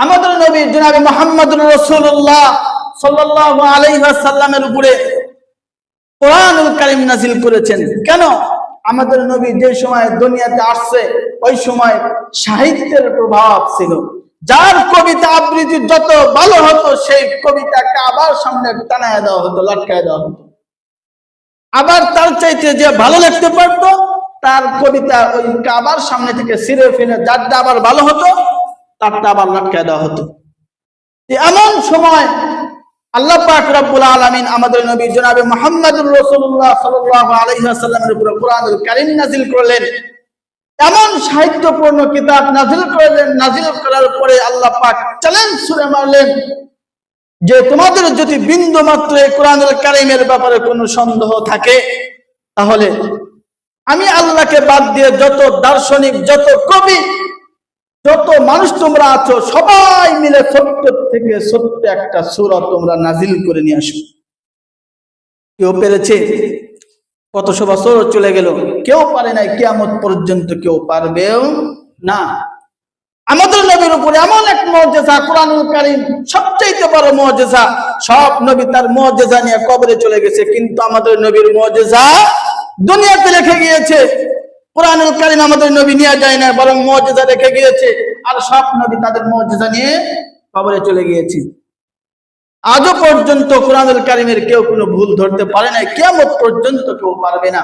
আমাদের নবী জনাবে মুহাম্মদুর রাসূলুল্লাহ সাল্লাল্লাহু আলাইহি ওয়াসাল্লামের উপরে কোরআনুল কারীম নাযিল করেছেন। কেন? আমাদের নবী যে সময় দুনিয়াতে আসছে ওই সময় সাহিত্যের প্রভাব ছিল। যার কবিতা আবৃত্তি যত ভালো হতো সেই কবিতাকে আবার সামনে টানায় দেওয়া হতো, লটকায় দেওয়া হতো। আবার তার চাইতে যে ভালো লিখতে পারতো তার কবিতা ওই কাবার সামনে থেকে ছিঁড়ে ফেলে যারটা আবার ভালো হতো তারটা আবার লটকায় দেওয়া হতো। এমন সময় আল্লাহ পাক রব্বুল আলামিন আমাদের নবী জনাবে মুহাম্মদুর রাসূলুল্লাহ সাল্লাল্লাহু আলাইহি ওয়াসাল্লামের উপর কোরআনুল কারীম নাযিল করলেন। এমন সাহিত্যপূর্ণ কিতাব নাযিল করলেন। নাযিল করার পরে আল্লাহ পাক চ্যালেঞ্জ ছুড়ে মারলেন যে তোমাদের যদি বিন্দু মাত্র এই কোরআনুল কারীমের ব্যাপারে কোনো সন্দেহ থাকে তাহলে আমি আল্লাহকে বাদ দিয়ে যত দার্শনিক, যত কবি, যত মানুষ তোমরা আছো সবাই মিলে ৭০ থেকে ৭০ একটা সূরা তোমরা নাযিল করে নিয়ে আসো। কেউ পেরেছে? কতশো বছর চলে গেল, কেউ পারে নাই, কিয়ামত পর্যন্ত কেউ পারবেও না। আমাদের নবীর উপরে এমন এক মুজিজা, কোরআনুল কারীম সবচেয়ে বড় মুজিজা। সব নবী তার মুজিজা নিয়ে কবরে চলে গেছে, কিন্তু আমাদের নবীর মুজিজা দুনিয়াতে রেখে গিয়েছে। কোরআনুল কারীম আমাদের নবী নিয়ে যায় না, বরং মুজিজা রেখে গিয়েছে। আর সব নবী তাদের মুজিজা নিয়ে কবরে চলে গিয়েছে। আজও পর্যন্ত কোরআনুল কারীমের কেউ কোনো ভুল ধরতে পারে না, কিয়ামত পর্যন্ত কেউ পারবে না।